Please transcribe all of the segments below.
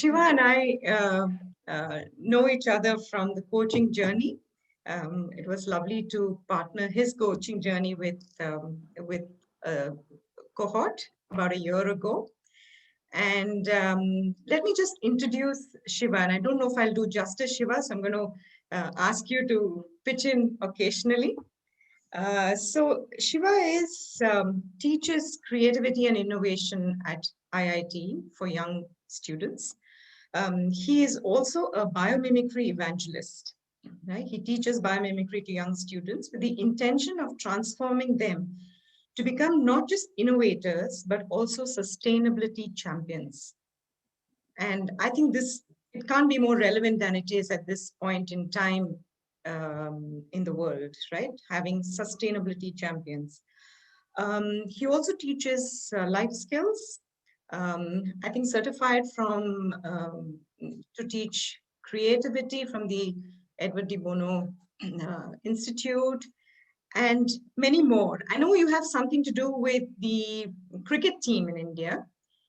Shiva and I know each other from the coaching journey. It was lovely to partner his coaching journey with a cohort about a year ago. And let me just introduce Shiva. And I don't know if I'll do justice, Shiva, so I'm going to ask you to pitch in occasionally. So Shiva teaches creativity and innovation at IIT for young students. He is also a biomimicry evangelist. Right? He teaches biomimicry to young students with the intention of transforming them to become not just innovators, but also sustainability champions. And I think it can't be more relevant than it is at this point in time in the world, right? Having sustainability champions. He also teaches life skills. I think certified to teach creativity from the Edward de Bono Institute, and many more. I know you have something to do with the cricket team in India,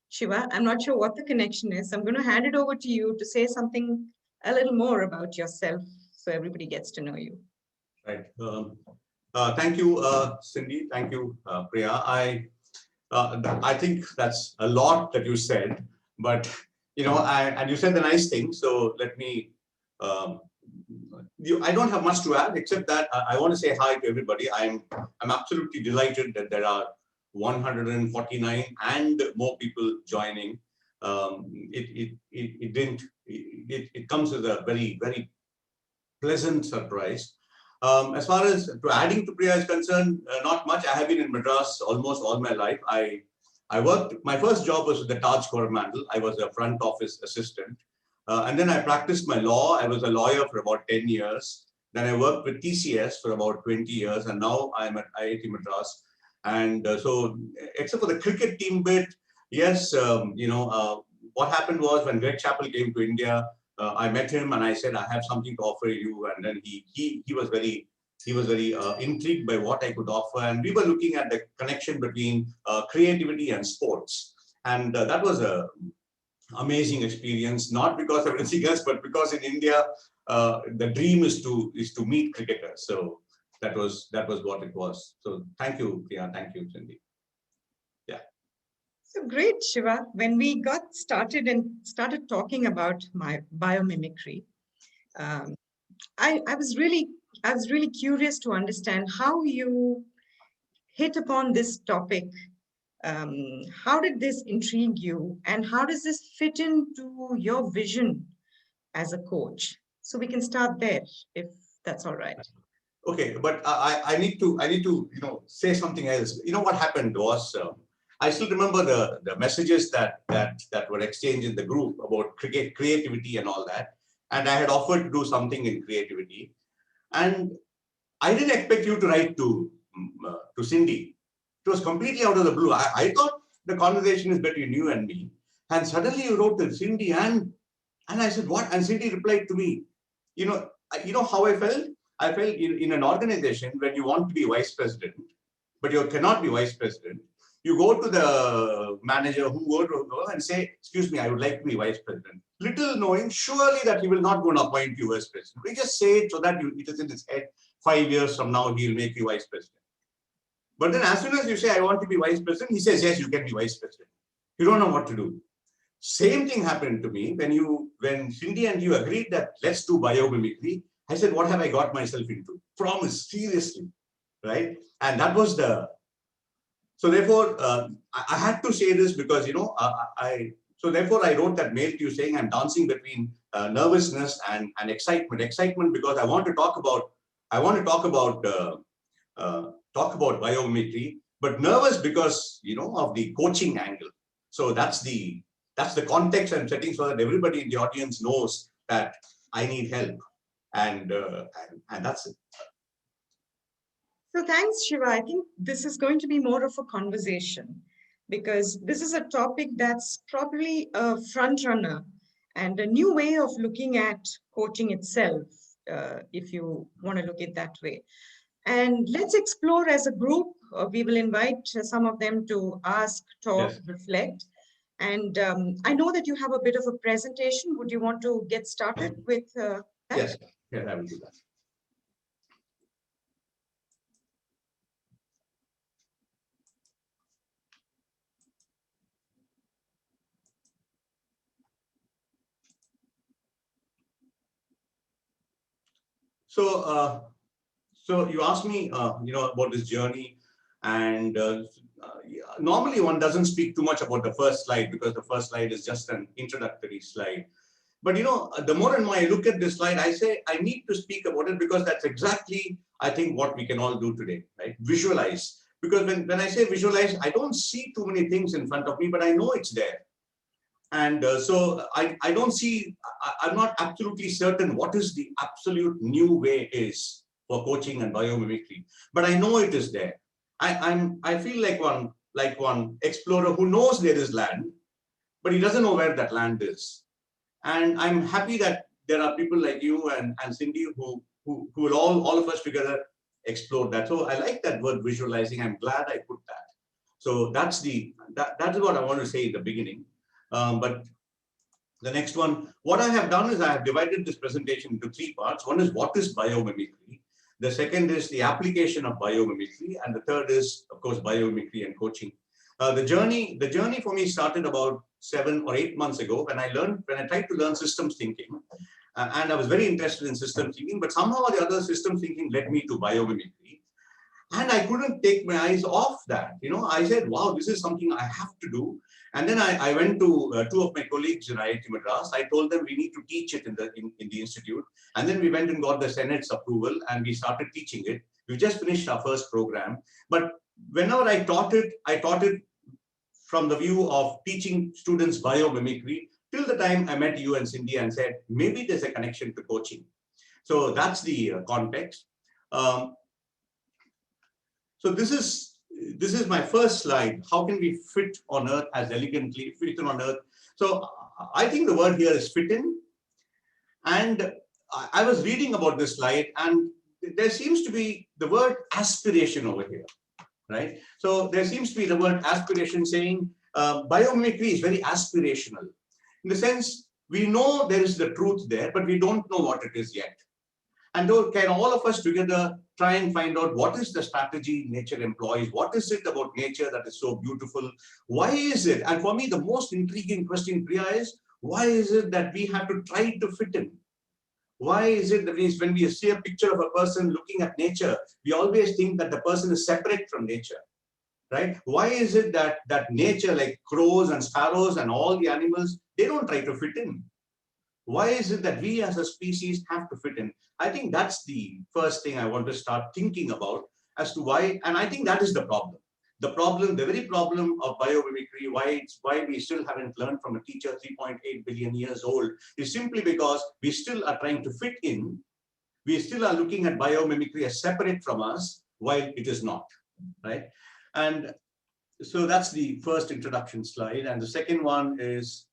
Shiva. I'm not sure what the connection is. I'm going to hand it over to you to say something a little more about yourself so everybody gets to know you. Right. Thank you, Cindy. Thank you, Priya. I think that's a lot that you said, but and you said the nice thing. So let me. I don't have much to add except that I want to say hi to everybody. I'm absolutely delighted that there are 149 and more people joining. It comes as a very, very pleasant surprise. As far as adding to Priya is concerned, not much. I have been in Madras almost all my life. I worked, my first job was with the Taj Coromandel. I was a front office assistant. And then I practiced my law. I was a lawyer for about 10 years. Then I worked with TCS for about 20 years. And now I'm at IIT Madras. And so, except for the cricket team bit, yes, what happened was when Greg Chappell came to India, I met him and I said, I have something to offer you. And then he was very intrigued by what I could offer. And we were looking at the connection between creativity and sports. And that was a amazing experience, not because of anything else, but because in India, the dream is to meet cricketers. So that was what it was. So thank you, Priya. Thank you, Cindy. Yeah. So great, Shiva. When we got started and started talking about my biomimicry, I was really curious to understand how you hit upon this topic. How did this intrigue you, and how does this fit into your vision as a coach? So we can start there, if that's all right. Okay, but I need to say something else. What happened was I still remember the messages that were exchanged in the group about creativity and all that, and I had offered to do something in creativity, and I didn't expect you to write to Cindy. It was completely out of the blue. I thought the conversation is between you and me, and suddenly you wrote to Cindy, and I said, what? And Cindy replied to me. You know how I felt? I felt in an organization when you want to be vice president, but you cannot be vice president. You go to the manager and say, excuse me, I would like to be vice president. Little knowing surely that he will not go and appoint you vice president. We just say it so that it is in his head. 5 years from now, he will make you vice president. But then as soon as you say, I want to be vice president, he says, yes, you can be vice president. You don't know what to do. Same thing happened to me when Cindy and you agreed that let's do biomimicry. I said, what have I got myself into? Promise, seriously, right? And that was so therefore, I had to say this because, so therefore I wrote that mail to you saying I'm dancing between nervousness and excitement. Excitement because I want to talk about biomimicry, but nervous because, of the coaching angle. So that's the context I'm setting so that everybody in the audience knows that I need help. And that's it. So thanks, Shiva. I think this is going to be more of a conversation because this is a topic that's probably a front runner and a new way of looking at coaching itself, if you want to look at it that way. And let's explore as a group. We will invite some of them to ask, talk, reflect. And I know that you have a bit of a presentation. Would you want to get started with that? Yes, yeah, I will do that. So you asked me, about this journey, and normally one doesn't speak too much about the first slide because the first slide is just an introductory slide. But the more and more I look at this slide, I say I need to speak about it because that's exactly, I think, what we can all do today, right? Visualize. Because when I say visualize, I don't see too many things in front of me, but I know it's there. And so I don't see, I'm not absolutely certain what is the absolute new way is for coaching and biomimicry, but I know it is there. I feel like one explorer who knows there is land, but he doesn't know where that land is. And I'm happy that there are people like you and Cindy who will all of us together explore that. So I like that word visualizing. I'm glad I put that. So that's what I want to say in the beginning. But the next one, what I have done is I have divided this presentation into three parts. One is what is biomimicry. The second is the application of biomimicry. And the third is, of course, biomimicry and coaching. The journey for me started about 7 or 8 months ago when I tried to learn systems thinking. And I was very interested in systems thinking, but somehow or the other systems thinking led me to biomimicry. And I couldn't take my eyes off that. I said, wow, this is something I have to do. And then I went to two of my colleagues in IIT Madras. I told them we need to teach it in the institute. And then we went and got the Senate's approval and we started teaching it. We just finished our first program. But whenever I taught it from the view of teaching students biomimicry till the time I met you and Cindy and said, maybe there's a connection to coaching. So that's the context. So this is my first slide. How can we fit on Earth as elegantly, fit on Earth? So I think the word here is fit in. And I was reading about this slide and there seems to be the word aspiration over here, right? So there seems to be the word aspiration saying biomimicry is very aspirational. In the sense, we know there is the truth there, but we don't know what it is yet. And can all of us together try and find out what is the strategy nature employs? What is it about nature that is so beautiful? Why is it? And for me, the most intriguing question, Priya, is why is it that we have to try to fit in? Why is it that when we see a picture of a person looking at nature, we always think that the person is separate from nature, right? Why is it that nature, like crows and sparrows and all the animals, they don't try to fit in? Why is it that we as a species have to fit in? I think that's the first thing I want to start thinking about as to why, and I think that is the problem. The very problem of biomimicry, why we still haven't learned from a teacher 3.8 billion years old, is simply because we still are trying to fit in. We still are looking at biomimicry as separate from us, while it is not, right? And so that's the first introduction slide. And the second one is,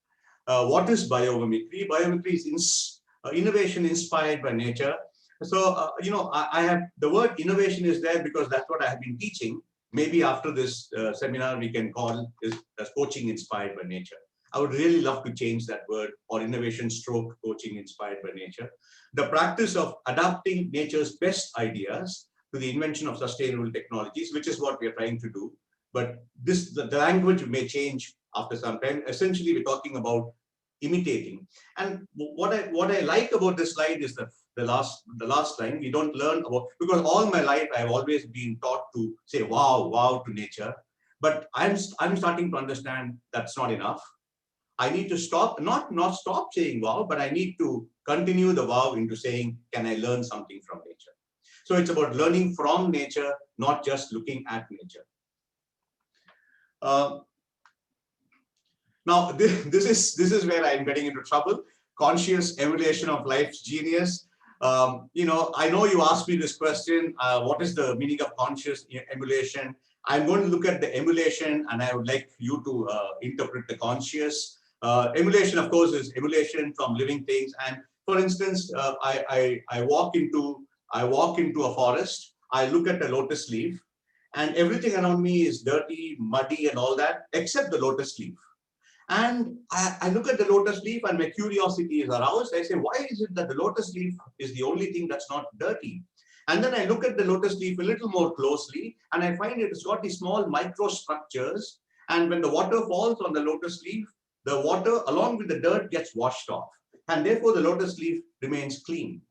what is biomimicry? Biomimicry is innovation inspired by nature. So, I have the word innovation is there because that's what I have been teaching. Maybe after this seminar, we can call this as coaching inspired by nature. I would really love to change that word, or innovation stroke coaching inspired by nature. The practice of adapting nature's best ideas to the invention of sustainable technologies, which is what we are trying to do. But the language may change after some time. Essentially, we're talking about imitating. And what I like about this slide is the last line. We don't learn about, because all my life I've always been taught to say wow to nature. But I'm starting to understand that's not enough. I need to stop, not stop saying wow, but I need to continue the wow into saying, can I learn something from nature? So it's about learning from nature, not just looking at nature. Now, this is where I'm getting into trouble. Conscious emulation of life's genius. I know you asked me this question. What is the meaning of conscious emulation? I'm going to look at the emulation, and I would like you to interpret the conscious. Emulation, of course, is emulation from living things. And for instance, I walk into a forest. I look at a lotus leaf, and everything around me is dirty, muddy, and all that, except the lotus leaf. And I look at the lotus leaf and my curiosity is aroused. I say, why is it that the lotus leaf is the only thing that's not dirty? And then I look at the lotus leaf a little more closely and I find it's got these small microstructures. And when the water falls on the lotus leaf, the water along with the dirt gets washed off. And therefore the lotus leaf remains clean.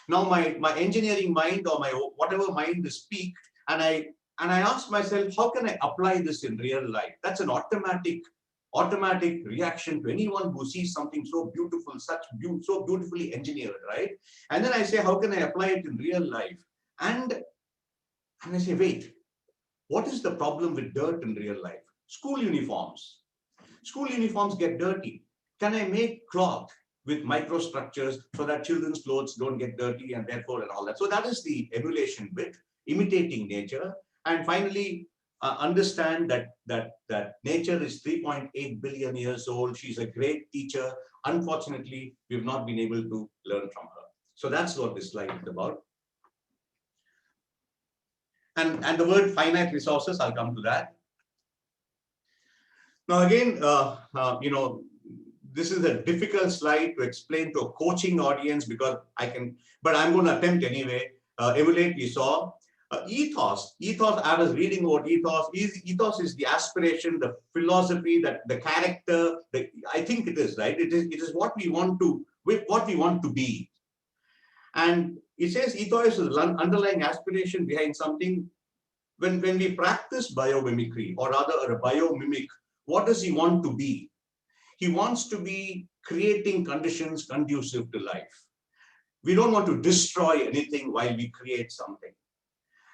Now my engineering mind or my whatever mind is peaked, and I ask myself, how can I apply this in real life? That's an automatic reaction to anyone who sees something so beautiful, so beautifully engineered, right? And then I say, how can I apply it in real life? And I say, wait, what is the problem with dirt in real life? School uniforms. School uniforms get dirty. Can I make cloth with microstructures so that children's clothes don't get dirty and therefore and all that? So that is the emulation bit, imitating nature. And finally, understand that nature is 3.8 billion years old. She's a great teacher. Unfortunately, we've not been able to learn from her. So that's what this slide is about. And the word finite resources, I'll come to that. Now again, this is a difficult slide to explain to a coaching audience because but I'm going to attempt anyway. Emulate, we saw. Ethos, I was reading about ethos. Ethos is the aspiration, the philosophy, the character. I think it is, right? It is what we want to be. And it says ethos is the underlying aspiration behind something. When we practice biomimicry, or rather a biomimic, what does he want to be? He wants to be creating conditions conducive to life. We don't want to destroy anything while we create something.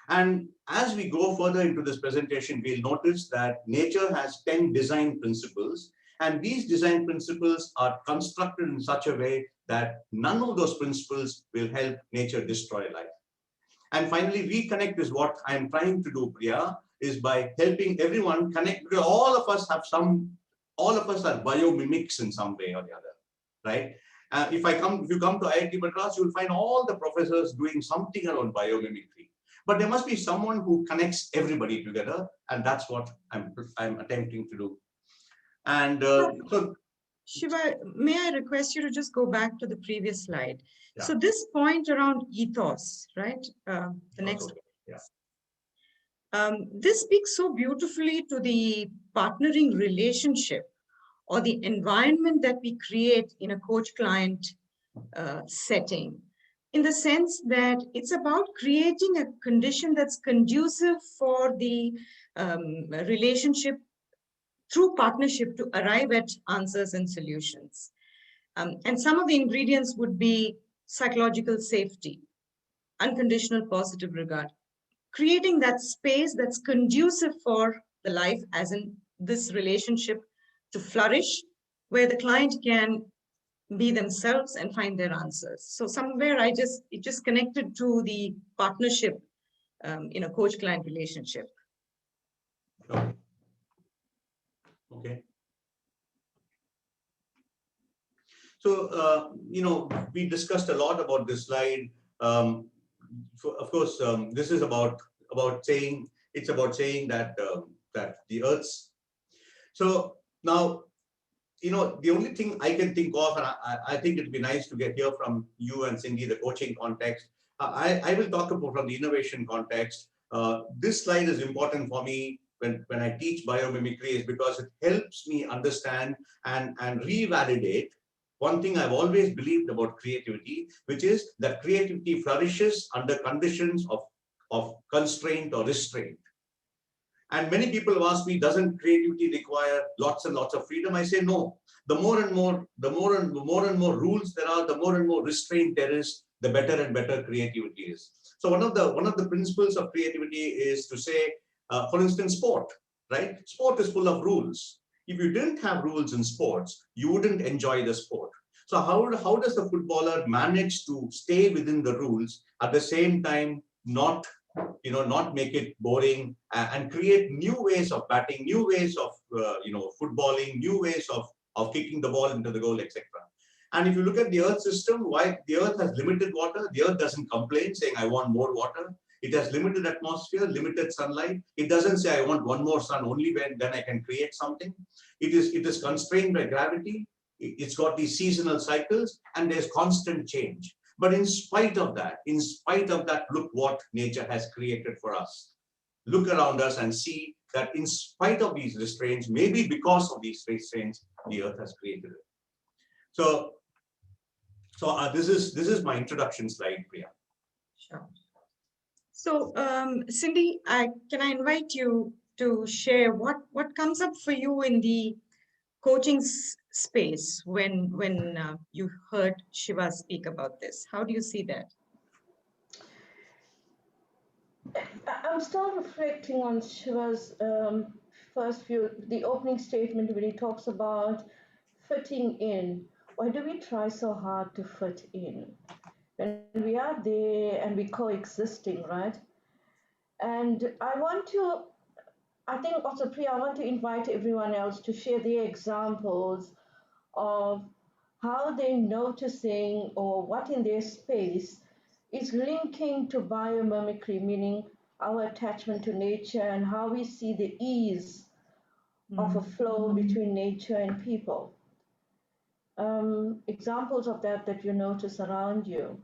And as we go further into this presentation, we'll notice that nature has 10 design principles, and these design principles are constructed in such a way that none of those principles will help nature destroy life. And finally, reconnect is what I'm trying to do, Priya, is by helping everyone connect, because all of us are biomimics in some way or the other, right? If you come to IIT Madras, you'll find all the professors doing something around biomimicry. But there must be someone who connects everybody together, and that's what I'm attempting to do. And so, Shiva, may I request you to just go back to the previous slide? Yeah. So this point around ethos, right? The next. Yeah. This speaks so beautifully to the partnering relationship or the environment that we create in a coach-client setting, in the sense that it's about creating a condition that's conducive for the relationship through partnership to arrive at answers and solutions. And some of the ingredients would be psychological safety, unconditional positive regard, creating that space that's conducive for the life, as in this relationship, to flourish, where the client can be themselves and find their answers. So somewhere it just connected to the partnership in a coach-client relationship. Okay. So, we discussed a lot about this slide. Of course, this is about saying that the Earth's. So now, the only thing I can think of, and I think it'd be nice to hear from you and Cindy, the coaching context. I will talk about from the innovation context. This slide is important for me when I teach biomimicry, is because it helps me understand and revalidate one thing I've always believed about creativity, which is that creativity flourishes under conditions of constraint or restraint. And many people have asked me, doesn't creativity require lots and lots of freedom? I say no. The more and more rules there are, the more and more restraint there is, the better and better creativity is. So one of the principles of creativity is to say, for instance, sport, right? Sport is full of rules. If you didn't have rules in sports, you wouldn't enjoy the sport. So how does the footballer manage to stay within the rules, at the same time not make it boring, and create new ways of batting, new ways of footballing, new ways of kicking the ball into the goal, etc. And if you look at the Earth system, why the Earth has limited water, the Earth doesn't complain saying, I want more water. It has limited atmosphere, limited sunlight. It doesn't say I want one more sun only when then I can create something. It is constrained by gravity. It's got these seasonal cycles and there's constant change. But in spite of that, look what nature has created for us. Look around us and see that in spite of these restraints, maybe because of these restraints, the earth has created it. So this is my introduction slide, Priya. Sure. So, Cindy, can I invite you to share what comes up for you in the coaching space when you heard Shiva speak about this? How do you see that? I'm still reflecting on Shiva's the opening statement when he talks about fitting in. Why do we try so hard to fit in? When we are there and we coexisting, right? And I think also, Priya, I want to invite everyone else to share their examples of how they're noticing or what in their space is linking to biomimicry, meaning our attachment to nature and how we see the ease of a flow between nature and people. Examples of that you notice around you.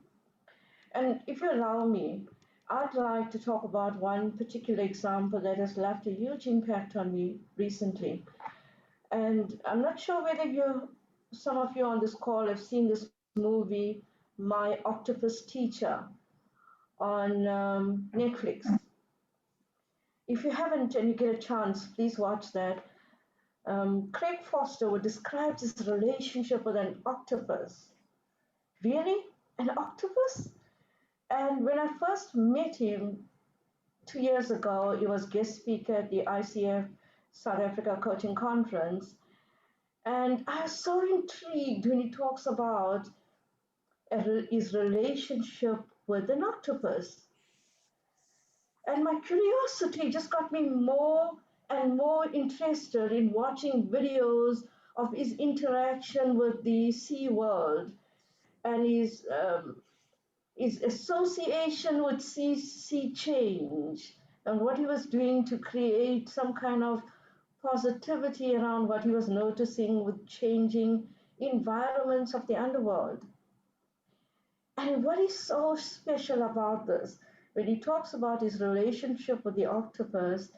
And if you allow me, I'd like to talk about one particular example that has left a huge impact on me recently. And I'm not sure whether some of you on this call have seen this movie, My Octopus Teacher, on Netflix. If you haven't and you get a chance, please watch that. Craig Foster describes his relationship with an octopus. Really? An octopus? And when I first met him 2 years ago, he was guest speaker at the ICF South Africa Coaching Conference. And I was so intrigued when he talks about his relationship with an octopus. And my curiosity just got me more and more interested in watching videos of his interaction with the sea world and his association with sea change and what he was doing to create some kind of positivity around what he was noticing with changing environments of the underworld. And what is so special about this, when he talks about his relationship with the octopus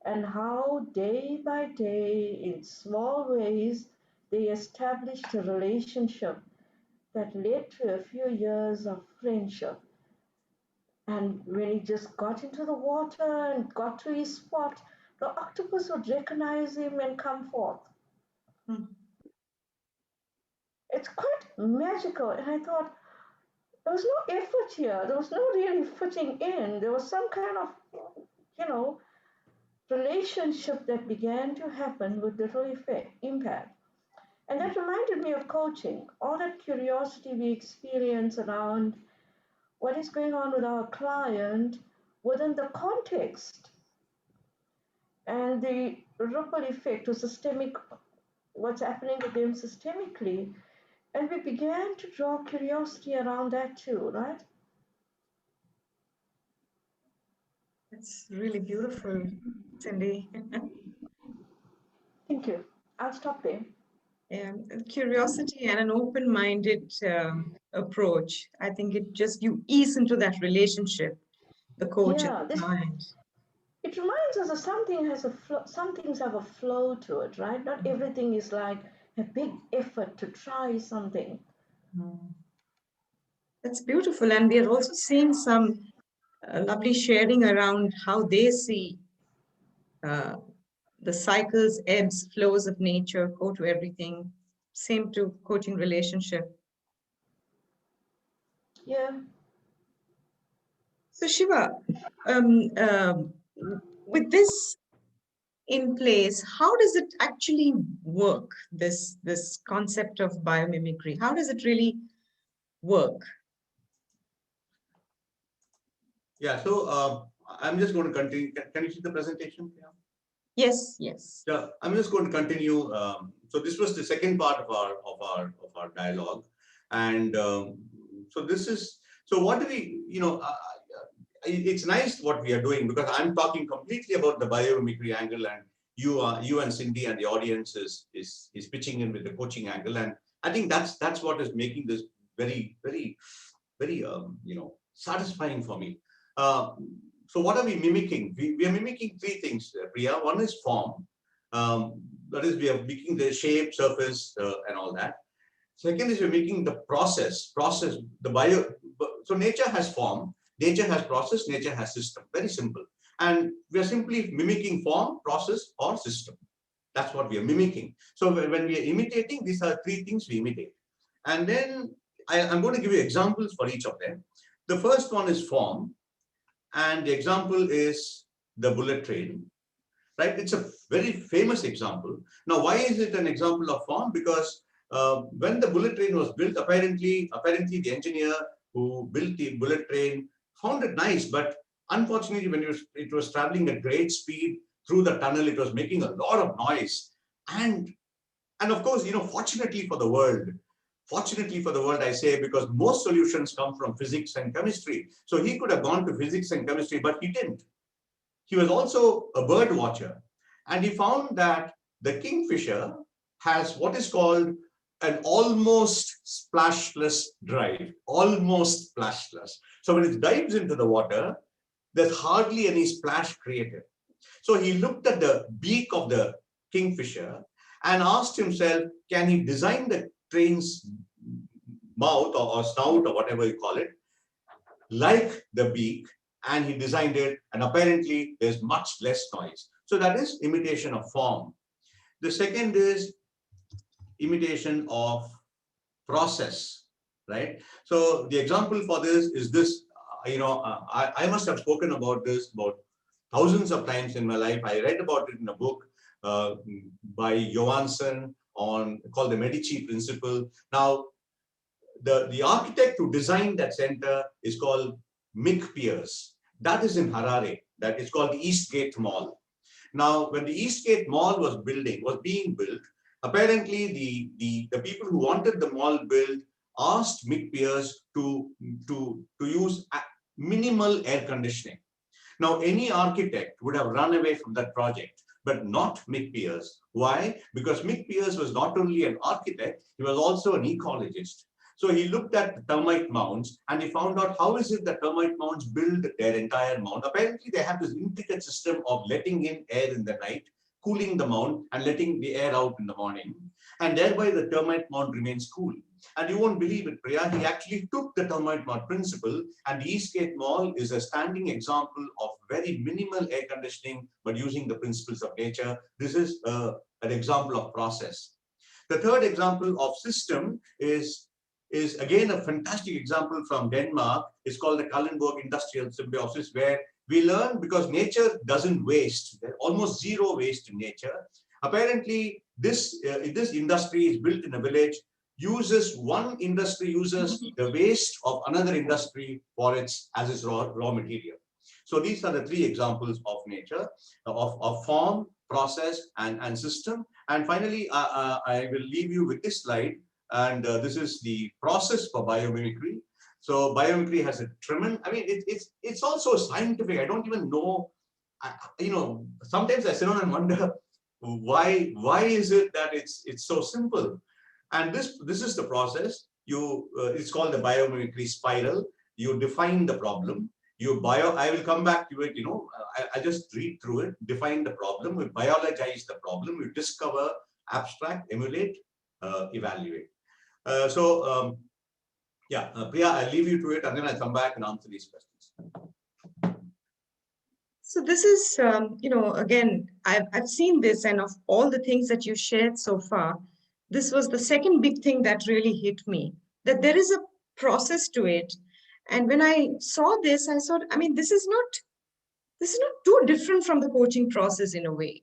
and how day by day, in small ways, they established a relationship that led to a few years of friendship. And when he just got into the water and got to his spot, the octopus would recognize him and come forth. Hmm. It's quite magical. And I thought, there was no effort here. There was no really fitting in. There was some kind of, relationship that began to happen with little impact. And that reminded me of coaching. All that curiosity we experience around what is going on with our client within the context and the ripple effect or systemic, what's happening with them systemically. And we began to draw curiosity around that too, right? That's really beautiful, Cindy. Thank you. I'll stop there. Curiosity and an open-minded approach. I think you ease into that relationship, the coach and the client. It reminds us that some things have a flow to it, right? Not everything is like a big effort to try something. That's beautiful. And we are also seeing some lovely sharing around how they see the cycles, ebbs, flows of nature, go to everything. Same to coaching relationship. Yeah. So Shiva, with this in place, how does it actually work, this concept of biomimicry? How does it really work? Yeah, so I'm just going to continue. Can you see the presentation? Yeah. Yes, yes. Yeah, I'm just going to continue. So this was the second part of our dialogue, and so what do we, it's nice what we are doing, because I'm talking completely about the biomimicry angle, and you and Cindy and the audience is pitching in with the coaching angle, and I think that's what is making this very satisfying for me. So what are we mimicking? We are mimicking three things, Priya. One is form. That is, we are mimicking the shape, surface, and all that. Second is we're making the process, the bio. So nature has form, nature has process, nature has system. Very simple. And we are simply mimicking form, process, or system. That's what we are mimicking. So when we are imitating, these are three things we imitate. And then I'm going to give you examples for each of them. The first one is form. And the example is the bullet train. Right? It's a very famous example. Now, why is it an example of form? Because when the bullet train was built, apparently the engineer who built the bullet train found it nice, but unfortunately, when it was traveling at great speed through the tunnel, it was making a lot of noise. And of course, fortunately for the world, I say, because most solutions come from physics and chemistry. So he could have gone to physics and chemistry, but he didn't. He was also a bird watcher, and he found that the kingfisher has what is called an almost splashless drive, almost splashless. So when it dives into the water, there's hardly any splash created. So he looked at the beak of the kingfisher and asked himself, can he design the train's mouth or snout or whatever you call it, like the beak? And he designed it, and apparently there's much less noise. So that is imitation of form. The second is imitation of process, right? So the example for this is this. I must have spoken about this about thousands of times in my life. I read about it in a book by Johansson called the Medici Principle. Now, the architect who designed that center is called Mick Pierce. That is in Harare. That is called the Eastgate Mall. Now, when the Eastgate Mall was being built, apparently the people who wanted the mall built asked Mick Pierce to use minimal air conditioning. Now, any architect would have run away from that project, but not Mick Pierce. Why? Because Mick Pierce was not only an architect, he was also an ecologist. So he looked at the termite mounds and he found out how is it that termite mounds build their entire mound. Apparently, they have this intricate system of letting in air in the night, cooling the mound and letting the air out in the morning. And thereby the termite mound remains cool. And you won't believe it, Priya, he actually took the termite mound principle, and the Eastgate Mall is a standing example of very minimal air conditioning, but using the principles of nature. This is an example of process. The third example of system is again a fantastic example from Denmark. It's called the Kalundborg Industrial Symbiosis, where we learn, because nature doesn't waste. There's almost zero waste in nature. Apparently, this industry is built in a village. One industry uses the waste of another industry as its raw material. So these are the three examples of nature, of form, process, and system. And finally, I will leave you with this slide. And this is the process for biomimicry. So biomimicry has a tremendous, it's also scientific. I don't even know, sometimes I sit down and wonder why is it that it's so simple? And this is the process. It's called the biomimicry spiral. You define the problem. I will come back to it, I just read through it, define the problem, we biologize the problem, we discover, abstract, emulate, evaluate. Priya, I'll leave you to it, and then I'll come back and answer these questions. So this is, again, I've seen this, and of all the things that you shared so far, this was the second big thing that really hit me, that there is a process to it. And when I saw this, I thought, this is not too different from the coaching process in a way,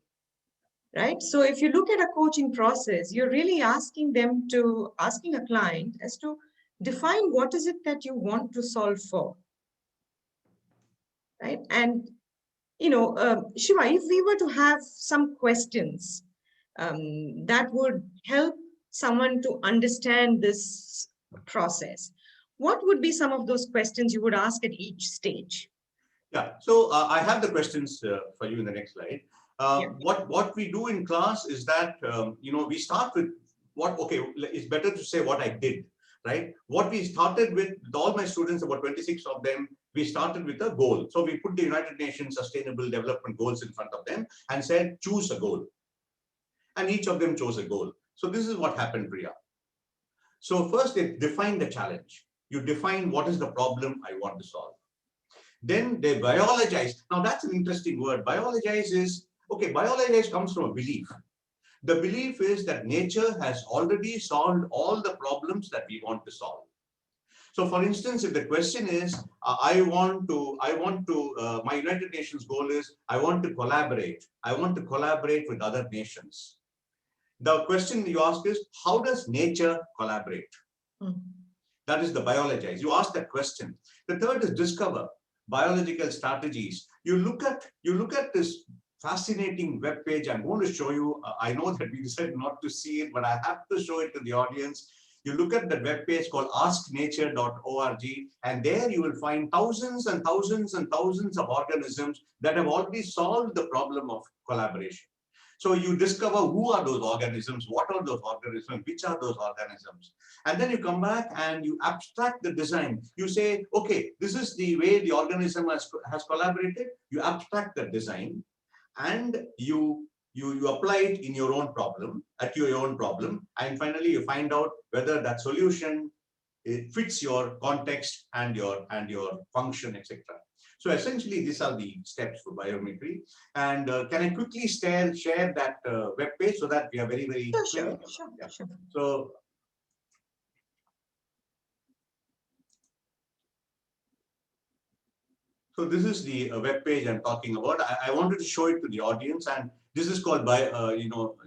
right? So if you look at a coaching process, you're really asking a client as to define what is it that you want to solve for, right? And Shiva, if we were to have some questions that would help someone to understand this process, what would be some of those questions you would ask at each stage? Yeah, so I have the questions for you in the next slide. Yeah. What we do in class is that we start with okay, it's better to say what I did, right? What we started with all my students, about 26 of them, we started with a goal. So we put the United Nations Sustainable Development Goals in front of them and said, choose a goal. And each of them chose a goal. So this is what happened, Priya. So first they define the challenge. You define what is the problem I want to solve. Then they biologize. Now that's an interesting word. Biologize is, okay, biologize comes from a belief. The belief is that nature has already solved all the problems that we want to solve. So for instance, if the question is, my United Nations goal is, I want to collaborate. I want to collaborate with other nations. The question you ask is, how does nature collaborate? That is the biologize. You ask that question. The third is discover. Biological strategies. You look at this fascinating web page. I'm going to show you. I know that we decided not to see it, but I have to show it to the audience. You look at the web page called asknature.org, and there you will find thousands and thousands and thousands of organisms that have already solved the problem of collaboration. So you discover who are those organisms, what are those organisms, which are those organisms. And then you come back and you abstract the design. You say, okay, this is the way the organism has collaborated. You abstract the design and you apply it in your own problem, and finally you find out whether that solution fits your context and your function, etc. So essentially, these are the steps for biomimicry. And can I quickly share that web page so that we are very, very Sure. Yeah. So this is the web page I'm talking about. I wanted to show it to the audience, and this is called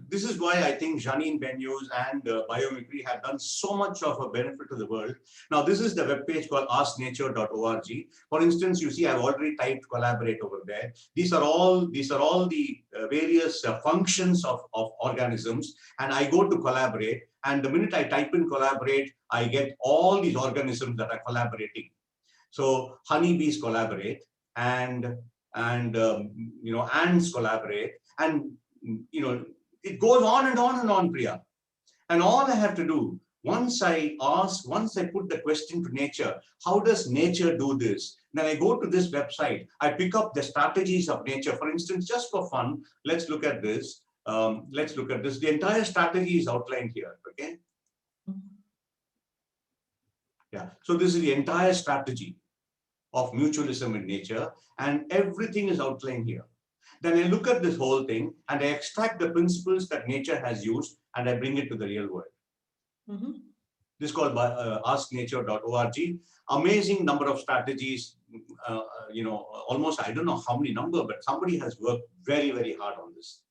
this is why I think Janine Benyus and Biomimicry have done so much of a benefit to the world. Now, this is the web page called asknature.org. For instance, you see I've already typed collaborate over there. These are all the various functions of organisms, and I go to collaborate. And the minute I type in collaborate, I get all these organisms that are collaborating. So honeybees collaborate, and ants collaborate, and it goes on and on and on, Priya. And all I have to do, once I put the question to nature, how does nature do this? Then I go to this website, I pick up the strategies of nature. For instance, just for fun, let's look at this. The entire strategy is outlined here, okay? Yeah, so this is the entire strategy of mutualism in nature, and everything is outlined here. Then I look at this whole thing and I extract the principles that nature has used and I bring it to the real world. This is called asknature.org. Amazing number of strategies, almost, I don't know how many number, but somebody has worked very, very hard on this.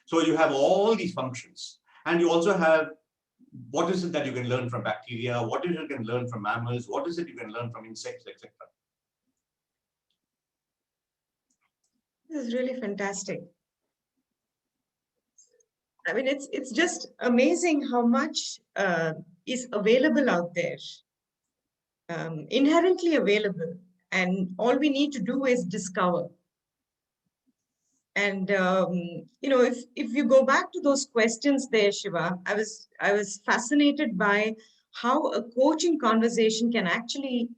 So you have all these functions, and you also have what is it that you can learn from bacteria, what is it you can learn from mammals, what is it you can learn from insects, etc. This is really fantastic. I mean, it's just amazing how much is available out there, inherently available, and all we need to do is discover. And if you go back to those questions there, Shiva, I was fascinated by how a coaching conversation can actually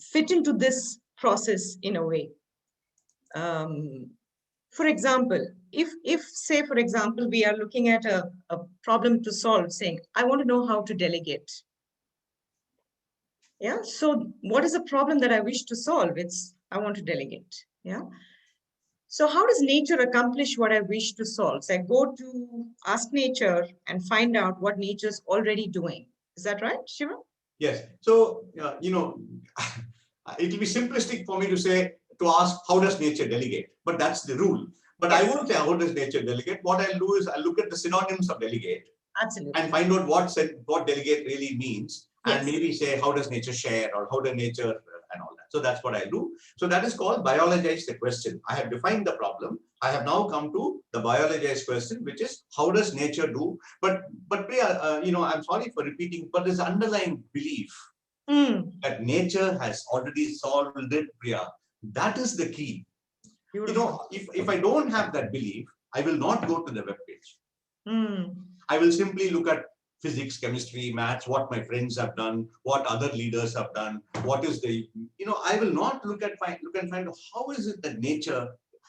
fit into this process in a way. For example, if say, for example, we are looking at a problem to solve, saying, I want to know how to delegate. Yeah. So what is the problem that I wish to solve? It's, I want to delegate. Yeah. So how does nature accomplish what I wish to solve? So I go to Ask Nature and find out what nature's already doing. Is that right, Shiva? Yes. So, it will be simplistic for me to ask, how does nature delegate? But that's the rule. But yes. I won't say how does nature delegate. What I'll do is I'll look at the synonyms of delegate. Absolutely. And find out what delegate really means. Yes. And maybe say, how does nature share, or how does nature and all that. So that's what I do. So that is called biologize the question. I have defined the problem. I have now come to the biologize question, which is how does nature do? But Priya, I'm sorry for repeating, but this underlying belief that nature has already solved it, Priya. That is the key. Beautiful. If I don't have that belief, I will not go to the webpage. Mm. I will simply look at physics, chemistry, maths, what my friends have done, what other leaders have done, what is the, I will not look and find how is it that nature,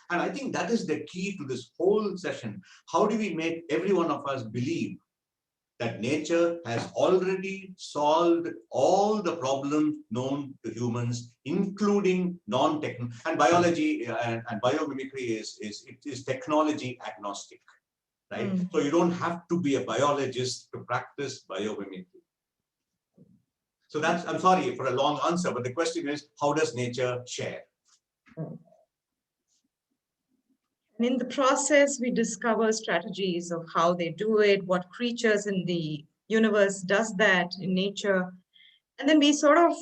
and I think that is the key to this whole session. How do we make every one of us believe that nature has already solved all the problems known to humans, including non-technical, and biology and biomimicry is technology agnostic, right? So you don't have to be a biologist to practice biomimicry. So I'm sorry for a long answer, but the question is, how does nature share? And in the process, we discover strategies of how they do it, what creatures in the universe does that in nature. And then we sort of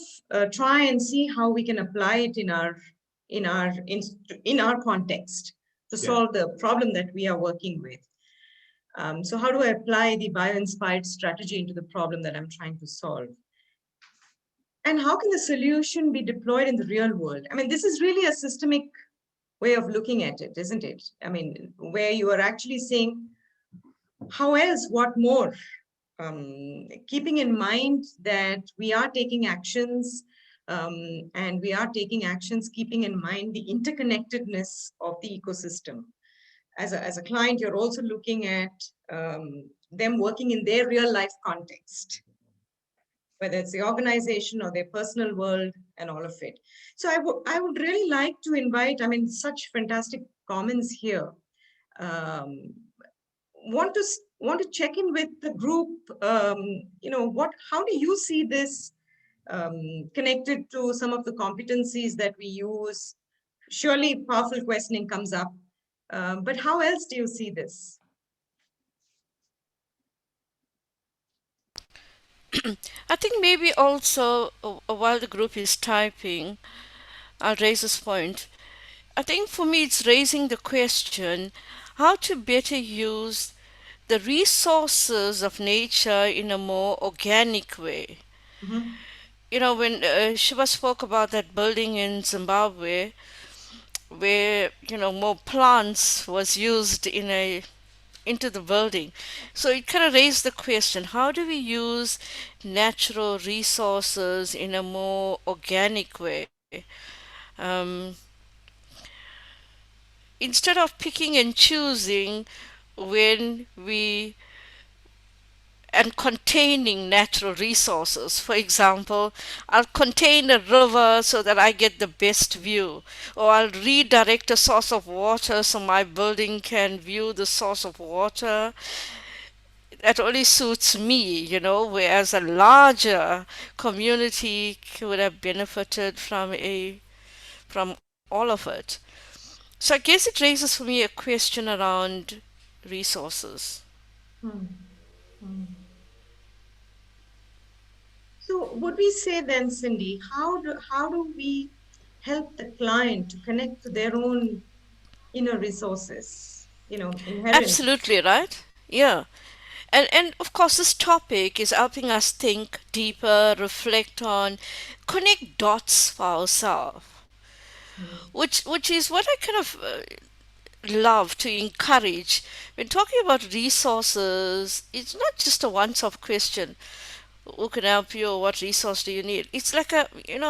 try and see how we can apply it in our context to solve the problem that we are working with. So how do I apply the bio-inspired strategy into the problem that I'm trying to solve? And how can the solution be deployed in the real world? I mean, this is really a systemic way of looking at it, isn't it? I mean, where you are actually saying, how else, what more? Keeping in mind that we are taking actions and we are taking actions keeping in mind the interconnectedness of the ecosystem. As a client, you're also looking at them working in their real life context, whether it's the organization or their personal world and all of it. So I would really like to invite, I mean, such fantastic comments here. Want to check in with the group, how do you see this connected to some of the competencies that we use? Surely powerful questioning comes up, but how else do you see this? I think maybe also while the group is typing, I'll raise this point. I think for me it's raising the question how to better use the resources of nature in a more organic way. Mm-hmm. When Shiva spoke about that building in Zimbabwe, where more plants was used into the building. So it kind of raised the question, how do we use natural resources in a more organic way? Um, Instead of picking and choosing when we and containing natural resources. For example, I'll contain a river so that I get the best view, or I'll redirect a source of water so my building can view the source of water. That only suits me, whereas a larger community would have benefited from all of it. So I guess it raises for me a question around resources. Hmm. So would we say then, Cindy, how do we help the client to connect to their own inner resources, inherent? Absolutely right. Yeah. And of course this topic is helping us think deeper, reflect on, connect dots for ourselves. Which is what I kind of love to encourage. When talking about resources, it's not just a once-off question. Who can help you, or what resource do you need? It's like a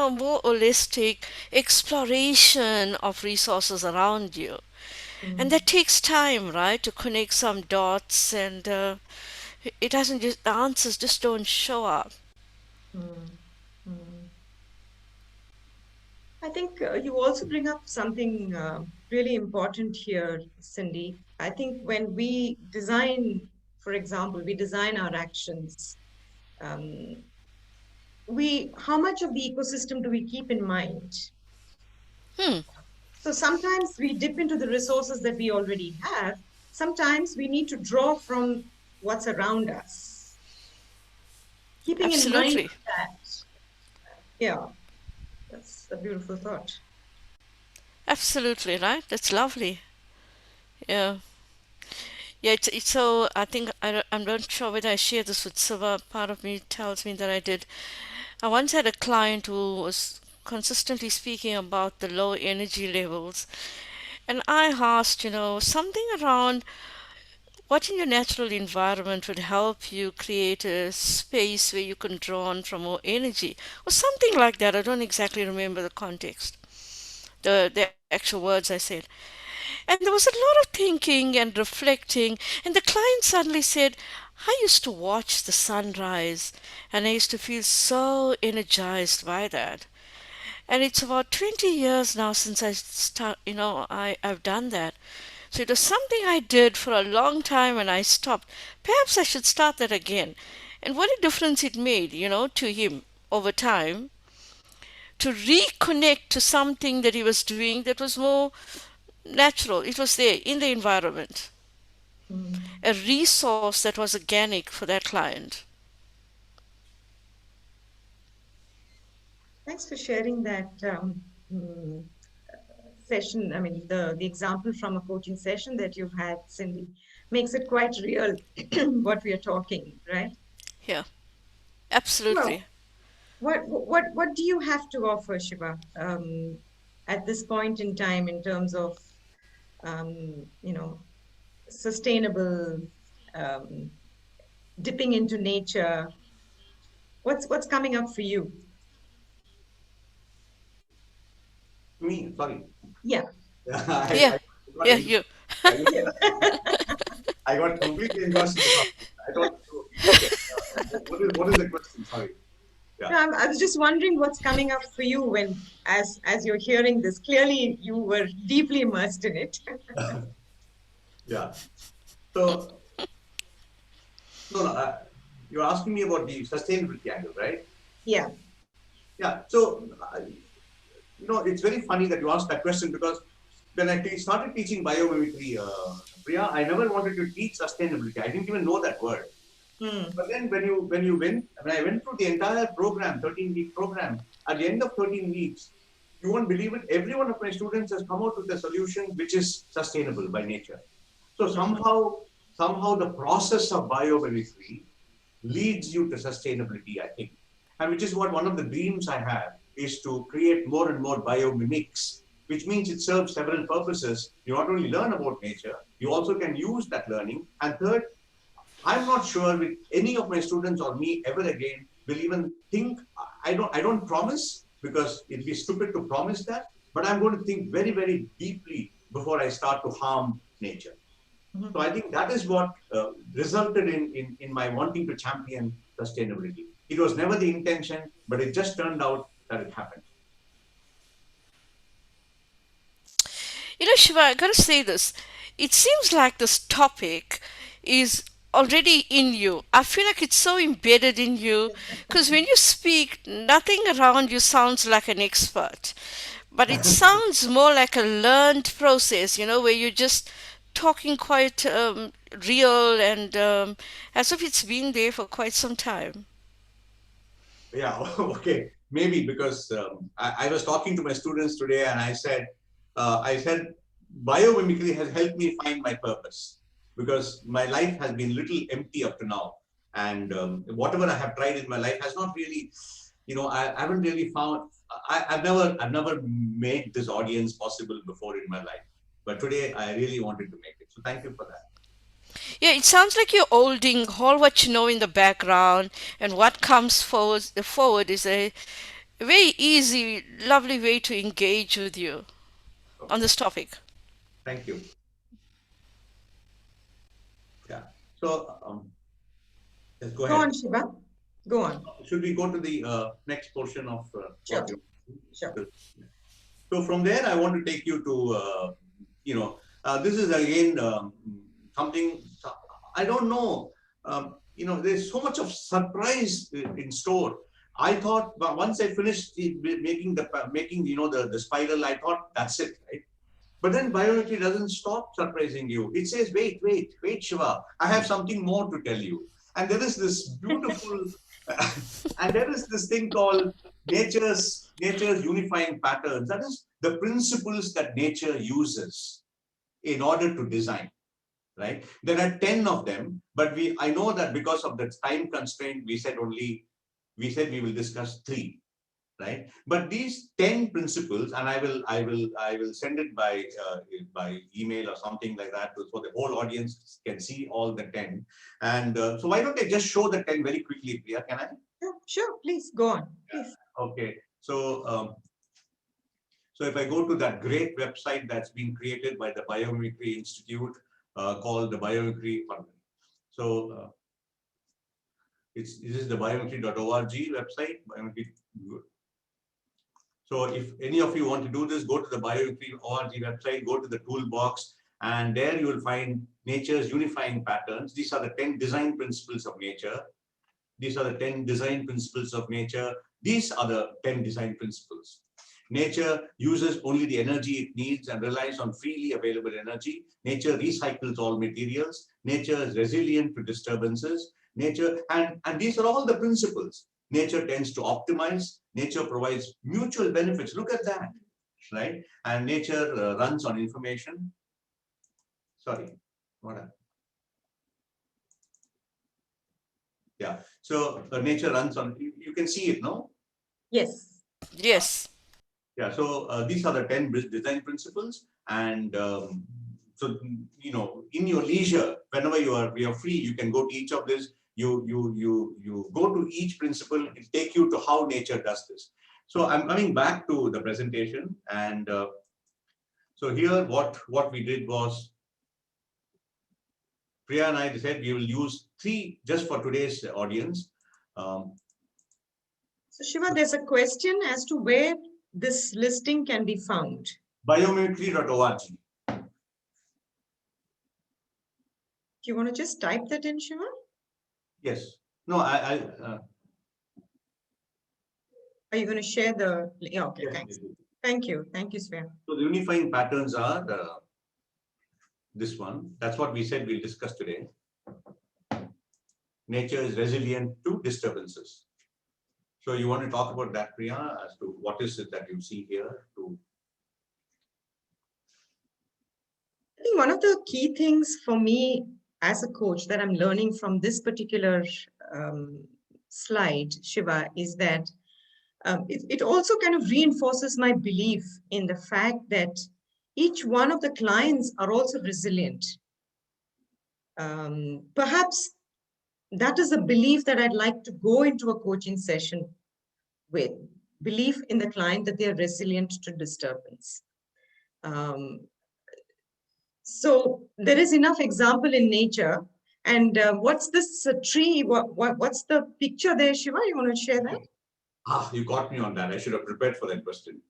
more holistic exploration of resources around you, and that takes time, right, to connect some dots, and it doesn't just the answers just don't show up. Mm, mm. I think you also bring up something really important here, Cindy. I think when we design, for example, we design our actions, um, how much of the ecosystem do we keep in mind? Hmm. So sometimes we dip into the resources that we already have. Sometimes we need to draw from what's around us. Keeping in mind Absolutely. that, yeah, that's a beautiful thought. Absolutely right. That's lovely. Yeah. Yeah, it's so. I think I'm not sure whether I shared this with Siva. Part of me tells me that I did. I once had a client who was consistently speaking about the low energy levels, and I asked, something around what in your natural environment would help you create a space where you can draw on from more energy, or something like that. I don't exactly remember the context, the actual words I said. And there was a lot of thinking and reflecting, and the client suddenly said, I used to watch the sunrise, and I used to feel so energized by that. And it's about 20 years now since I've done that. So it was something I did for a long time and I stopped. Perhaps I should start that again. And what a difference it made, to him over time to reconnect to something that he was doing that was more natural. It was there in the environment, Mm. a resource that was organic for that client. Thanks for sharing that session. I mean, the example from a coaching session that you've had, Cindy, makes it quite real what we are talking, right? Yeah, Well, absolutely. what do you have to offer, Shiva, at this point in time in terms of sustainable um, dipping into nature? What's coming up for you? Me, sorry. Yeah. Yeah, I got, yeah, you. I I got completely engrossed in the topic. I thought, okay, what is the question? Sorry. Yeah. No, I was just wondering what's coming up for you when, as you're hearing this. Clearly, you were deeply immersed in it. Yeah. So, no, no, you're asking me about the sustainability angle, right? Yeah. Yeah. So, it's very funny that you asked that question because when I started teaching biomimicry, Priya, I never wanted to teach sustainability. I didn't even know that word. Hmm. But then when I went through the entire program, 13-week program, at the end of 13 weeks, you won't believe it, every one of my students has come out with a solution which is sustainable by nature. So somehow the process of biomimicry leads you to sustainability, I think. And which is what one of the dreams I have is to create more and more biomimics, which means it serves several purposes. You not only learn about nature, you also can use that learning. And third, I'm not sure with any of my students or me ever again will even think. I don't promise because it'd be stupid to promise that, but I'm going to think very, very deeply before I start to harm nature. So I think that is what resulted in my wanting to champion sustainability. It was never the intention, but it just turned out that it happened. Shiva, I gotta say this. It seems like this topic is already in you. I feel like it's so embedded in you because when you speak, nothing around you sounds like an expert, but it sounds more like a learned process, where you're just talking quite real and as if it's been there for quite some time. Yeah, okay, maybe because I was talking to my students today, and I said, biomimicry has helped me find my purpose because my life has been little empty up to now, and whatever I have tried in my life has not really, I haven't really found. I've never made this audience possible before in my life, but today I really wanted to make it. So thank you for that. Yeah, it sounds like you're holding all what you know in the background, and what comes forward is a very easy, lovely way to engage with you on Okay, this topic. thank you. Yeah. So let's go Go ahead. on, Shiva. Go on. Should we go to the next portion of Sure. what you? Sure. So from there, I want to take you to, this is again something I don't know. There's so much of surprise in store. I thought once I finished making the spiral, I thought that's it, right? But then biology doesn't stop surprising you. It says, wait, wait, wait, Shiva, I have something more to tell you. And there is this beautiful, and there is this thing called nature's unifying patterns. That is the principles that nature uses in order to design. Right? There are 10 of them, but I know that because of the time constraint, we said only we said we will discuss 3, right? But these 10 principles, and I will send it by email or something like that, so the whole audience can see all the 10. And so why don't I just show the 10 very quickly, Priya? Can I? Sure, please go on. Please. Okay. So so if I go to that great website that's been created by the Biomimicry Institute called the Biomimicry. So this is the biomimicry.org website. So if any of you want to do this, go to the Biomimicry.org website, go to the toolbox, and there you will find nature's unifying patterns. These are the 10 design principles of nature. These are the 10 design principles of nature. These are the 10 design principles. Nature uses only the energy it needs and relies on freely available energy. Nature recycles all materials. Nature is resilient to disturbances. Nature, and these are all the principles. Nature tends to optimize. Nature provides mutual benefits. Look at that, right? And nature runs on information. Sorry, what happened? Yeah, so nature runs on, you can see it, no? Yes. Yes. Yeah, so these are the 10 design principles. And so, you know, in your leisure, whenever you are free, you can go to each of this. You go to each principle, it take you to how nature does this. So I'm coming back to the presentation. And so here, what we did was, Priya and I said we will use 3 just for today's audience. So Shiva, there's a question as to where this listing can be found. Biomimicry.org. Do you want to just type that in, Shiva? Yes. No, Are you going to share the? Yeah, okay, yes, thanks. yes. Thank you. Thank you, Sven. So the unifying patterns are this one. That's what we said we'll discuss today. Nature is resilient to disturbances. So you want to talk about that, Priya, as to what is it that you see here? I think one of the key things for me as a coach that I'm learning from this particular slide, Shiva, is that it also kind of reinforces my belief in the fact that each one of the clients are also resilient. Perhaps that is a belief that I'd like to go into a coaching session with. Belief in the client that they are resilient to disturbance. So there is enough example in nature. And what's this tree? What's the picture there, Shiva? You want to share that? Ah, you got me on that. I should have prepared for that question.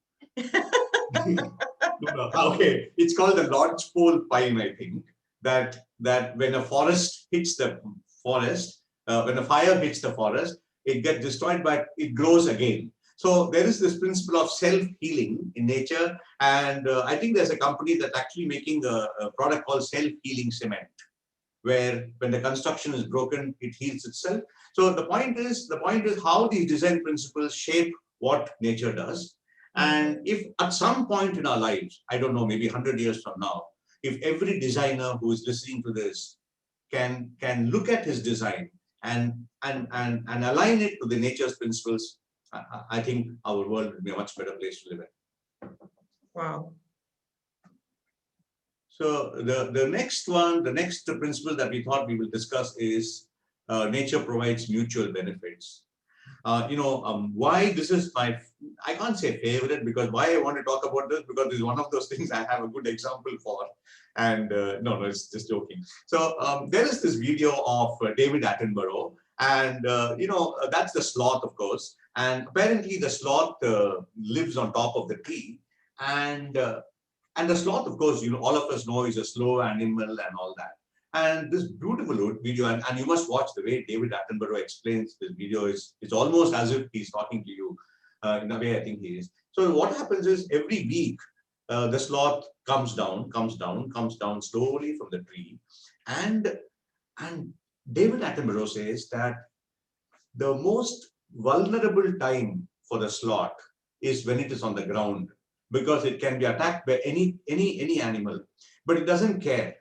No. Okay, it's called the lodgepole pine, I think. That when a forest hits the forest, when a fire hits the forest, it gets destroyed, but it grows again. So there is this principle of self-healing in nature, and I think there's a company that's actually making a product called self-healing cement, where when the construction is broken, it heals itself. So the point is how these design principles shape what nature does. And if at some point in our lives, I don't know, maybe 100 years from now, if every designer who is listening to this can look at his design and align it to the nature's principles, I think our world would be a much better place to live in. Wow. So the next one, the next principle that we thought we will discuss is nature provides mutual benefits. Why this is my, I can't say favorite, because why I want to talk about this, because this is one of those things I have a good example for. And no, it's just joking. So there is this video of David Attenborough, and that's the sloth, of course. And apparently the sloth lives on top of the tree, and the sloth, of course, all of us know is a slow animal and all that. And this beautiful video, and you must watch the way David Attenborough explains this video. It's almost as if he's talking to you. In a way, I think he is. So what happens is every week, the sloth comes down slowly from the tree. And David Attenborough says that the most vulnerable time for the sloth is when it is on the ground, because it can be attacked by any animal, but it doesn't care.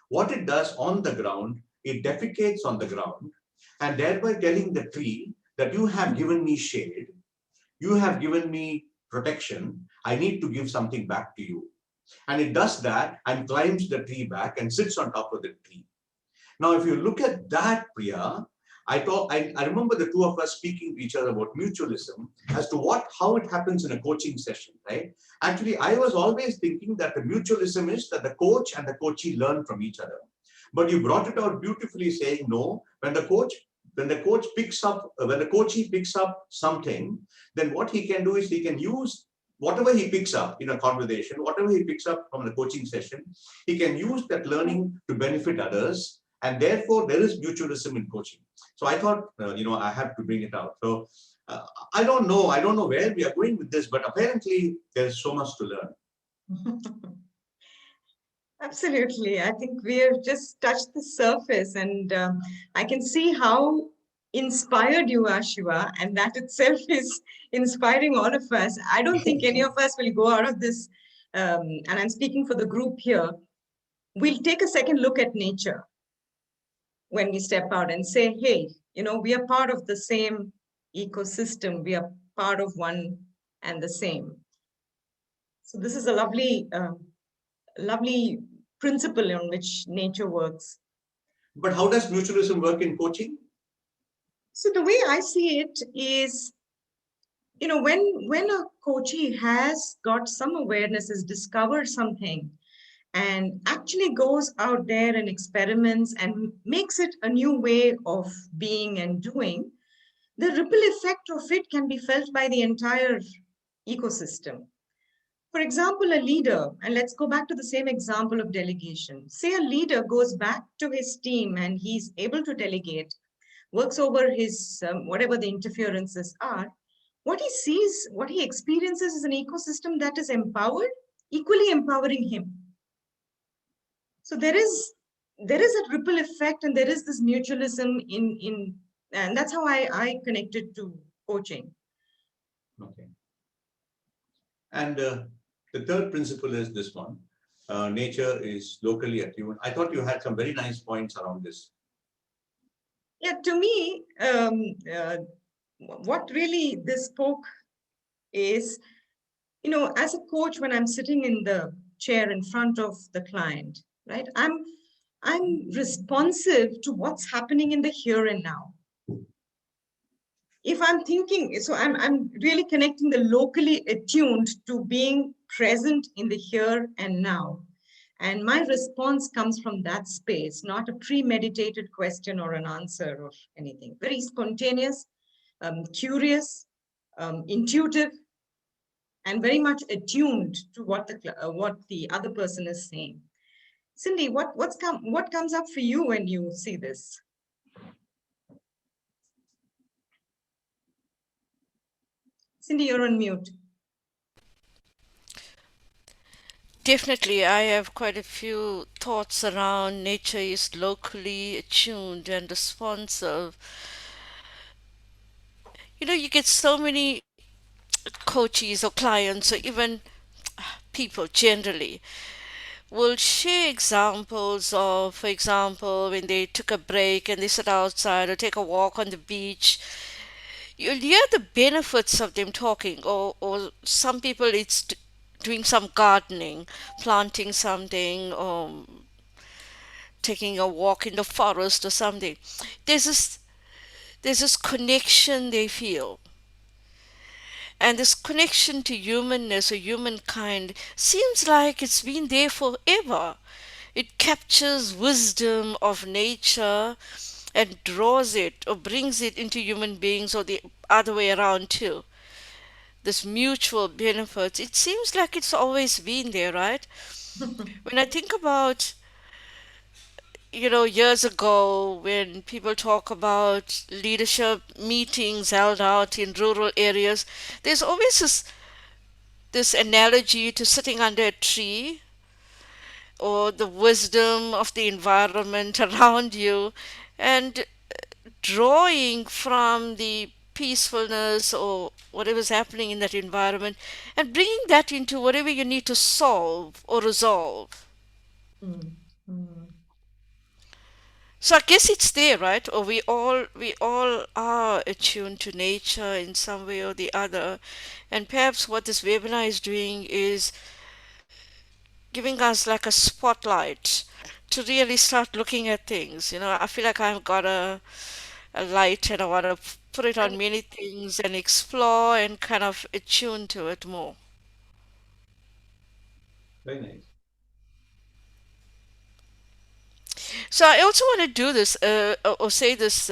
What it does on the ground, it defecates on the ground, and thereby telling the tree that you have given me shade, you have given me protection, I need to give something back to you. And it does that and climbs the tree back and sits on top of the tree. Now, if you look at that, Priya, I remember the two of us speaking to each other about mutualism as to how it happens in a coaching session, right? Actually, I was always thinking that the mutualism is that the coach and the coachee learn from each other. But you brought it out beautifully, saying no, when the coachee picks up something, then what he can do is he can use whatever he picks up in a conversation, whatever he picks up from the coaching session, he can use that learning to benefit others. And therefore, there is mutualism in coaching. So I thought, I have to bring it out. So I don't know where we are going with this, but apparently there's so much to learn. Absolutely. I think we have just touched the surface, and I can see how inspired you are, Shiva, and that itself is inspiring all of us. I don't think any of us will go out of this, and I'm speaking for the group here, we'll take a second look at nature when we step out and say, hey, we are part of the same ecosystem. We are part of one and the same. So this is a lovely principle on which nature works. But how does mutualism work in coaching? So the way I see it is, when a coachee has got some awareness, has discovered something, and actually goes out there and experiments and makes it a new way of being and doing, the ripple effect of it can be felt by the entire ecosystem. For example, a leader, and let's go back to the same example of delegation. Say a leader goes back to his team and he's able to delegate, works over his, whatever the interferences are. What he sees, what he experiences is an ecosystem that is empowered, equally empowering him. So there is a ripple effect, and there is this mutualism and that's how I connected to coaching. Okay. And the third principle is this one. Nature is locally attuned. I thought you had some very nice points around this. Yeah, to me, what really this spoke is, as a coach, when I'm sitting in the chair in front of the client, right, I'm responsive to what's happening in the here and now. If I'm thinking, so I'm really connecting the locally attuned to being present in the here and now. And my response comes from that space, not a premeditated question or an answer or anything. Very spontaneous, curious, intuitive, and very much attuned to what the other person is saying. Cindy, what comes up for you when you see this? Cindy, you're on mute. Definitely, I have quite a few thoughts around nature is locally attuned and responsive. You get so many coaches or clients or even people generally will share examples of, for example, when they took a break and they sit outside or take a walk on the beach. You'll hear the benefits of them talking, or some people doing some gardening, planting something, or taking a walk in the forest or something. There's this there's this connection they feel. And this connection to humanness or humankind seems like it's been there forever. It captures wisdom of nature and draws it or brings it into human beings, or the other way around too. This mutual benefits, it seems like it's always been there, right? When I think about, years ago when people talk about leadership meetings held out in rural areas, there's always this analogy to sitting under a tree or the wisdom of the environment around you and drawing from the peacefulness or whatever's happening in that environment and bringing that into whatever you need to solve or resolve. Mm, mm. So I guess it's there, right? Or we all are attuned to nature in some way or the other. And perhaps what this webinar is doing is giving us like a spotlight to really start looking at things. I feel like I've got a light and I want to put it on And many things and explore and kind of attune to it more. Very nice. So I also want to do this, or say this,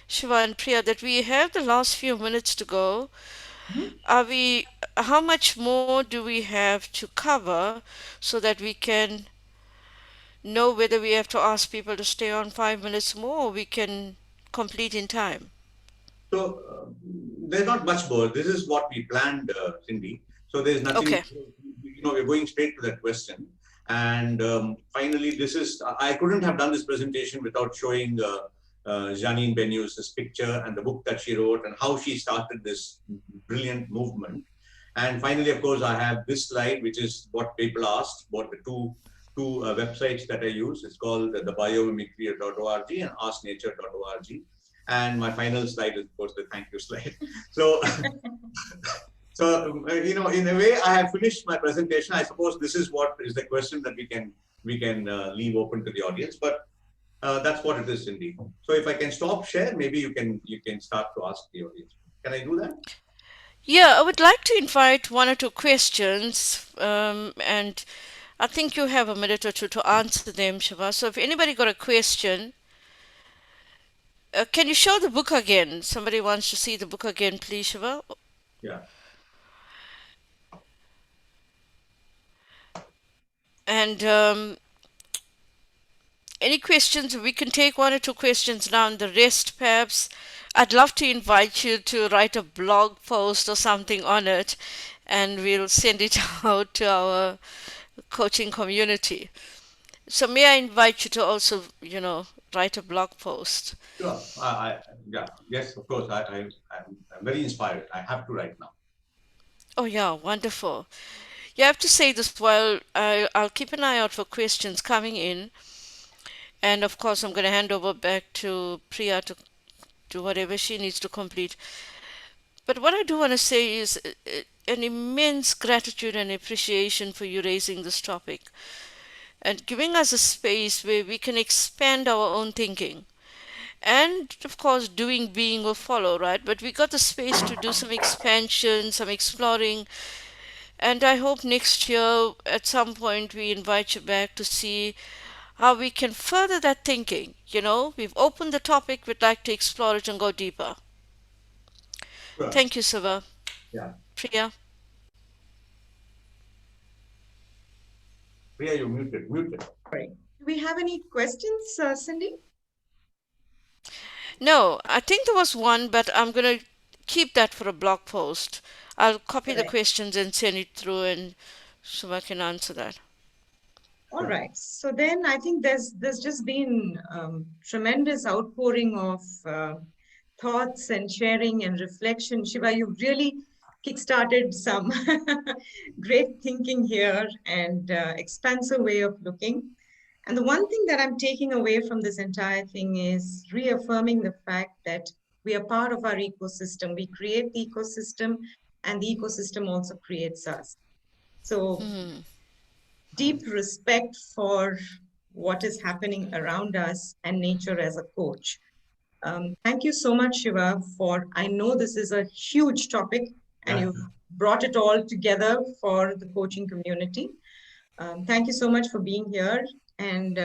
Shiva and Priya, that we have the last few minutes to go. Mhm. How much more do we have to cover so that we can know whether we have to ask people to stay on 5 minutes more or we can complete in time? So there's not much more. This is what we planned, Cindy. So there's nothing, Okay. we're going straight to that question. And finally, I couldn't have done this presentation without showing Janine Benyus' picture and the book that she wrote and how she started this brilliant movement. And finally, of course, I have this slide, which is what people asked, what the two websites that I use. It's called the biomimicry.org and asknature.org. And my final slide is, of course, the thank you slide. So, in a way, I have finished my presentation. I suppose this is what is the question that we can leave open to the audience. But that's what it is, Cindy. So, if I can stop share, maybe you can start to ask the audience. Can I do that? Yeah, I would like to invite one or two questions, and I think you have a minute or two to answer them, Shiva. So if anybody got a question, can you show the book again? Somebody wants to see the book again, please, Shiva. Yeah. And any questions? We can take one or two questions now, and the rest, perhaps, I'd love to invite you to write a blog post or something on it, and we'll send it out to our coaching community. So may I invite you to also, write a blog post? Sure. Yeah. Yes, of course. I'm very inspired. I have to right now. Oh yeah, wonderful. You have to say this while I'll keep an eye out for questions coming in. And of course, I'm going to hand over back to Priya to do whatever she needs to complete. But what I do want to say is an immense gratitude and appreciation for you raising this topic and giving us a space where we can expand our own thinking. And of course, doing, being will follow, right? But we got the space to do some expansion, some exploring. And I hope next year, at some point, we invite you back to see how we can further that thinking. We've opened the topic, we'd like to explore it and go deeper. Sure. Thank you, Siva. Yeah. Priya? Priya, you're muted. Muted. Right. Do we have any questions, Cindy? No, I think there was one, but I'm going to keep that for a blog post. I'll copy the Right. questions and send it through, and Siva can answer that. All right. So then I think there's just been tremendous outpouring of thoughts and sharing and reflection. Shiva, you've really kickstarted some great thinking here and expansive way of looking. And the one thing that I'm taking away from this entire thing is reaffirming the fact that we are part of our ecosystem. We create the ecosystem, and the ecosystem also creates us. So deep respect for what is happening around us and nature as a coach. Thank you so much, Shiva, I know this is a huge topic and you've brought it all together for the coaching community. Thank you so much for being here, and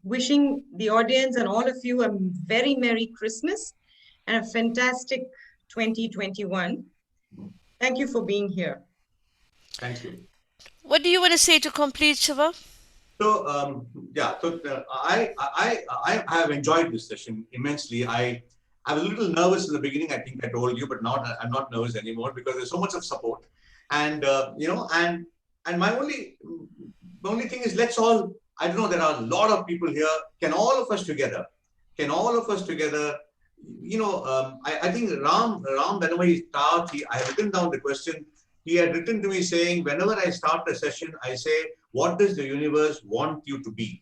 wishing the audience and all of you a very Merry Christmas and a fantastic 2021. Thank you for being here. Thank you. What do you want to say to complete, Shiva? So I have enjoyed this session immensely. I was a little nervous in the beginning. I think I told you, but now I'm not nervous anymore because there's so much of support. And and my only thing is, let's all. I don't know. There are a lot of people here. Can all of us together? I think Ram, whenever he starts, I have written down the question. He had written to me saying, whenever I start a session, I say, what does the universe want you to be?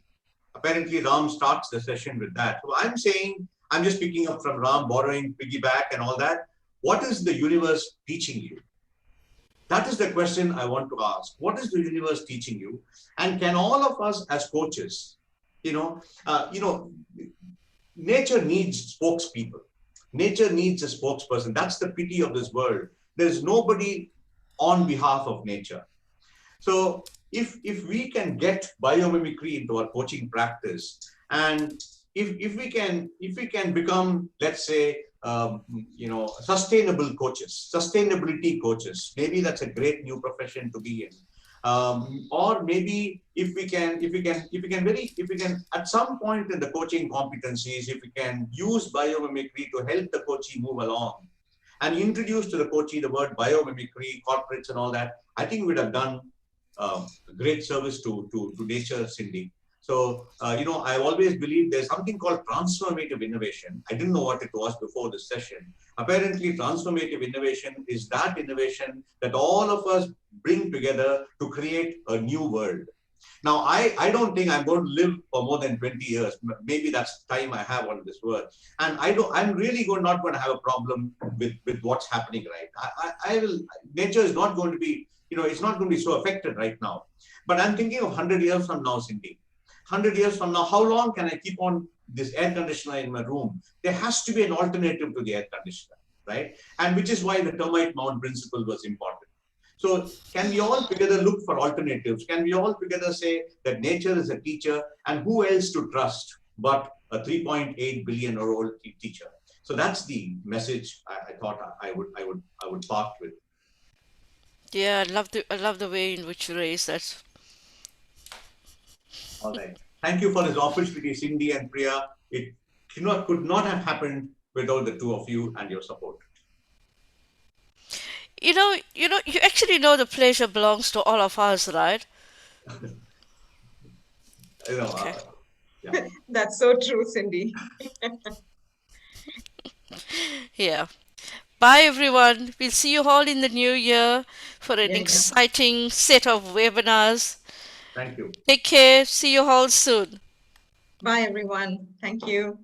Apparently, Ram starts the session with that. So I'm saying, I'm just picking up from Ram, borrowing piggyback and all that. What is the universe teaching you? That is the question I want to ask. What is the universe teaching you? And can all of us as coaches, nature needs spokespeople. Nature needs a spokesperson. That's the pity of this world. There's nobody on behalf of nature. So if we can get biomimicry into our coaching practice, and if we can become, let's say, sustainable coaches, sustainability coaches, maybe that's a great new profession to be in. Or maybe if we can at some point in the coaching competencies, if we can use biomimicry to help the coachee move along and introduce to the coachee the word biomimicry, corporates and all that, I think we'd have done great service to nature, Cindy. So, I've always believed there's something called transformative innovation. I didn't know what it was before this session. Apparently, transformative innovation is that innovation that all of us bring together to create a new world. Now, I don't think I'm going to live for more than 20 years. Maybe that's time I have on this world. And I'm really not going to have a problem with what's happening, right? Nature is not going to be, it's not going to be so affected right now. But I'm thinking of 100 years from now, Cindy. 100 years from now, how long can I keep on this air conditioner in my room? There has to be an alternative to the air conditioner, right? And which is why the termite mound principle was important. So can we all together look for alternatives? Can we all together say that nature is a teacher, and who else to trust but a 3.8 billion year old teacher? So that's the message I thought I would part with. Yeah, I love the way in which you raise that. All right. Thank you for this opportunity, Cindy and Priya. It could not have happened without the two of you and your support. You actually know the pleasure belongs to all of us, right? Okay. Yeah. That's so true, Cindy. Yeah. Bye, everyone. We'll see you all in the new year for an Yeah. exciting set of webinars. Thank you. Take care. See you all soon. Bye, everyone. Thank you.